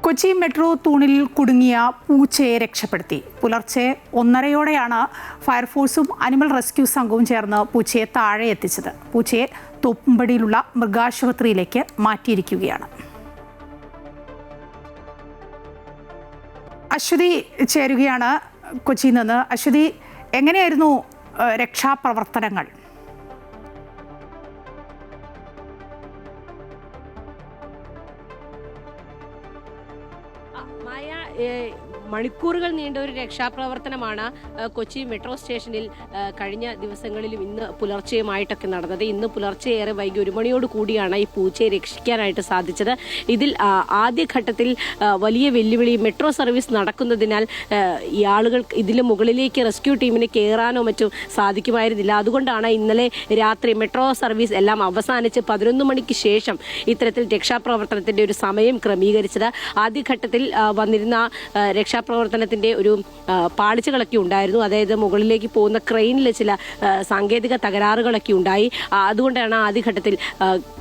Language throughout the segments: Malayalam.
കൊച്ചി മെട്രോ തൂണിൽ കുടുങ്ങിയ പൂച്ചയെ രക്ഷപ്പെടുത്തി. പുലർച്ചെ 1:30-യോടെയാണ് ഫയർഫോഴ്സും അനിമൽ റെസ്ക്യൂ സംഘവും ചേർന്ന് പൂച്ചയെ താഴെ എത്തിച്ചത്. പൂച്ചയെ തോപ്പുംപടിയിലുള്ള മൃഗാശുപത്രിയിലേക്ക് മാറ്റിയിരിക്കുകയാണ്. അശ്വതി ചേരുകയാണ് കൊച്ചിയിൽ നിന്ന്. അശ്വതി, എങ്ങനെയായിരുന്നു രക്ഷാപ്രവർത്തനങ്ങൾ? മണിക്കൂറുകൾ നീണ്ട ഒരു രക്ഷാപ്രവർത്തനമാണ് കൊച്ചി മെട്രോ സ്റ്റേഷനിൽ കഴിഞ്ഞ ദിവസങ്ങളിലും ഇന്ന് പുലർച്ചെയുമായിട്ടൊക്കെ നടന്നത്. ഇന്ന് പുലർച്ചെ ഏറെ വൈകി 1 മണിയോട് കൂടിയാണ് ഈ പൂച്ചയെ രക്ഷിക്കാനായിട്ട് സാധിച്ചത്. ഇതിൽ ആദ്യഘട്ടത്തിൽ വലിയ വെല്ലുവിളി, മെട്രോ സർവീസ് നടക്കുന്നതിനാൽ ഈ ആളുകൾ ഇതിന് മുകളിലേക്ക് റെസ്ക്യൂ ടീമിന് കയറാനോ മറ്റോ സാധിക്കുമായിരുന്നില്ല. അതുകൊണ്ടാണ് ഇന്നലെ രാത്രി മെട്രോ സർവീസ് എല്ലാം അവസാനിച്ച് 11 മണിക്ക് ശേഷം ഇത്തരത്തിൽ രക്ഷാപ്രവർത്തനത്തിന്റെ ഒരു സമയം ക്രമീകരിച്ചത്. ആദ്യഘട്ടത്തിൽ വന്നിരുന്ന രക്ഷാപ്രവർത്തനത്തിന്റെ ഒരു പാളിച്ചകളൊക്കെ ഉണ്ടായിരുന്നു. അതായത് മുകളിലേക്ക് പോകുന്ന ക്രെയിനിൽ ചില സാങ്കേതിക തകരാറുകളൊക്കെ ഉണ്ടായി. അതുകൊണ്ടാണ് ആദ്യഘട്ടത്തിൽ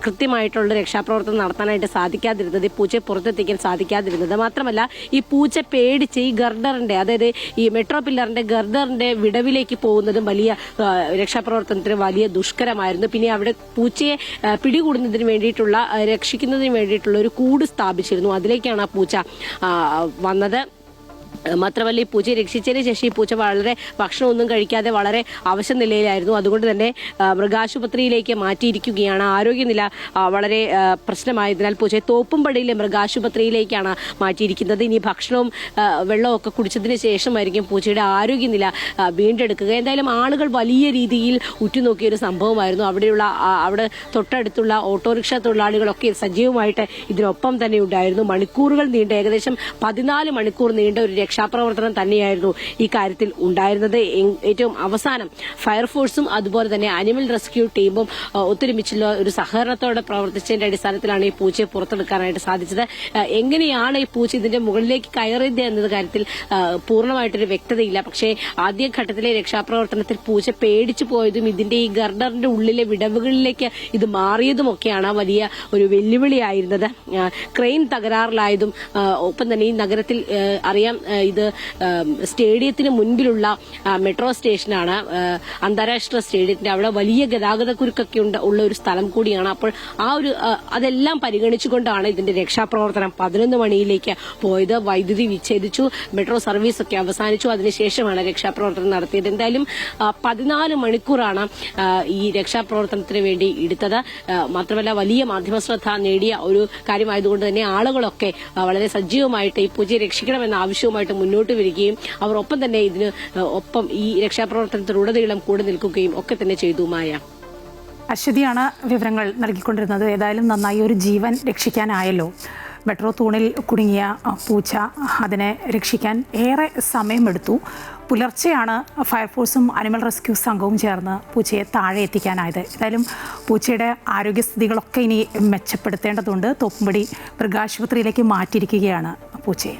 കൃത്യമായിട്ടുള്ള രക്ഷാപ്രവർത്തനം നടത്താനായിട്ട് സാധിക്കാതിരുന്നത്, ഈ പൂച്ചയെ പുറത്തെത്തിക്കാൻ സാധിക്കാതിരുന്നത്. മാത്രമല്ല, ഈ പൂച്ച പേടിച്ച് ഈ ഗർഡറിന്റെ, അതായത് ഈ മെട്രോ പില്ലറിന്റെ ഗർഡറിന്റെ വിടവിലേക്ക് പോകുന്നതും വലിയ രക്ഷാപ്രവർത്തനത്തിന് വലിയ ദുഷ്കരമായിരുന്നു. പിന്നെ അവിടെ പൂച്ചയെ പിടികൂടുന്നതിന് വേണ്ടിയിട്ടുള്ള, രക്ഷിക്കുന്നതിന് വേണ്ടിയിട്ടുള്ള ഒരു കൂട് സ്ഥാപിച്ചിരുന്നു. അതിലേക്കാണ് ആ പൂച്ച വന്നത്. മാത്രമല്ല, ഈ പൂച്ചയെ രക്ഷിച്ചതിന് ശേഷം ഈ പൂച്ച വളരെ ഭക്ഷണമൊന്നും കഴിക്കാതെ വളരെ അവശ നിലയിലായിരുന്നു. അതുകൊണ്ട് തന്നെ മൃഗാശുപത്രിയിലേക്ക് മാറ്റിയിരിക്കുകയാണ്. ആരോഗ്യനില വളരെ പ്രശ്നമായതിനാൽ പൂച്ചയെ തോപ്പുംപടിയിലെ മൃഗാശുപത്രിയിലേക്കാണ് മാറ്റിയിരിക്കുന്നത്. ഇനി ഭക്ഷണവും വെള്ളവും ഒക്കെ കുടിച്ചതിന് ശേഷമായിരിക്കും പൂച്ചയുടെ ആരോഗ്യനില വീണ്ടെടുക്കുക. എന്തായാലും ആളുകൾ വലിയ രീതിയിൽ ഉറ്റുനോക്കിയ ഒരു സംഭവമായിരുന്നു. അവിടെ തൊട്ടടുത്തുള്ള ഓട്ടോറിക്ഷ തൊഴിലാളികളൊക്കെ സജീവമായിട്ട് ഇതിനൊപ്പം തന്നെ ഉണ്ടായിരുന്നു. മണിക്കൂറുകൾ നീണ്ട, ഏകദേശം 14 മണിക്കൂർ നീണ്ട ഒരു രക്ഷാപ്രവർത്തനം തന്നെയായിരുന്നു ഈ കാര്യത്തിൽ ഉണ്ടായിരുന്നത്. ഏറ്റവും അവസാനം ഫയർഫോഴ്സും അതുപോലെ തന്നെ അനിമൽ റെസ്ക്യൂ ടീമും ഒത്തൊരുമിച്ചുള്ള ഒരു സഹകരണത്തോടെ പ്രവർത്തിച്ചതിന്റെ അടിസ്ഥാനത്തിലാണ് ഈ പൂച്ചയെ പുറത്തെടുക്കാനായിട്ട് സാധിച്ചത്. എങ്ങനെയാണ് ഈ പൂച്ച ഇതിന്റെ മുകളിലേക്ക് കയറിയത് എന്നത് കാര്യത്തിൽ പൂർണ്ണമായിട്ടൊരു വ്യക്തതയില്ല. പക്ഷേ ആദ്യഘട്ടത്തിലെ രക്ഷാപ്രവർത്തനത്തിൽ പൂച്ച പേടിച്ചു പോയതും ഇതിന്റെ ഈ ഗർഡറിന്റെ ഉള്ളിലെ വിടവുകളിലേക്ക് ഇത് മാറിയതുമൊക്കെയാണ് വലിയ ഒരു വെല്ലുവിളിയായിരുന്നത്. ക്രെയിൻ തകരാറിലായതും ഒപ്പം തന്നെ ഈ നഗരത്തിൽ അറിയാം, ഇത് സ്റ്റേഡിയത്തിന് മുൻപിലുള്ള മെട്രോ സ്റ്റേഷനാണ്. അന്താരാഷ്ട്ര സ്റ്റേഡിയത്തിന്റെ അവിടെ വലിയ ഗതാഗത കുരുക്കൊക്കെ ഉള്ള ഒരു സ്ഥലം കൂടിയാണ്. അപ്പോൾ അതെല്ലാം പരിഗണിച്ചുകൊണ്ടാണ് ഇതിന്റെ രക്ഷാപ്രവർത്തനം 11 മണിയിലേക്ക് പോയത്. വൈദ്യുതി വിച്ഛേദിച്ചു, മെട്രോ സർവീസ് ഒക്കെ അവസാനിച്ചു. അതിനുശേഷമാണ് രക്ഷാപ്രവർത്തനം നടത്തിയത്. എന്തായാലും 14 മണിക്കൂറാണ് ഈ രക്ഷാപ്രവർത്തനത്തിന് വേണ്ടി എടുത്തത്. മാത്രമല്ല, വലിയ മാധ്യമശ്രദ്ധ നേടിയ ഒരു കാര്യമായതുകൊണ്ട് തന്നെ ആളുകളൊക്കെ വളരെ സജീവമായിട്ട് ഈ പൂജയെ രക്ഷിക്കണമെന്ന ആവശ്യവുമായിട്ട് മുന്നോട്ട് വരികയും അവർ ഒപ്പം തന്നെ ഇതിന് ഒപ്പം ഈ രക്ഷാപ്രവർത്തനത്തിലുടനീളം കൂടെ നിൽക്കുകയും ഒക്കെ തന്നെ ചെയ്തു. മായ, അശ്വതിയാണ് വിവരങ്ങൾ നൽകിക്കൊണ്ടിരുന്നത്. ഏതായാലും നന്നായി ഒരു ജീവൻ രക്ഷിക്കാനായല്ലോ. മെട്രോ തൂണിൽ കുടുങ്ങിയ പൂച്ച, അതിനെ രക്ഷിക്കാൻ ഏറെ സമയമെടുത്തു. പുലർച്ചെയാണ് ഫയർഫോഴ്സും അനിമൽ റെസ്ക്യൂ സംഘവും ചേർന്ന് പൂച്ചയെ താഴെ എത്തിക്കാനായത്. ഏതായാലും പൂച്ചയുടെ ആരോഗ്യസ്ഥിതികളൊക്കെ ഇനി മെച്ചപ്പെടുത്തേണ്ടതുണ്ട്. തോപ്പുംപടി മൃഗാശുപത്രിയിലേക്ക് മാറ്റിയിരിക്കുകയാണ് പൂച്ചയെ.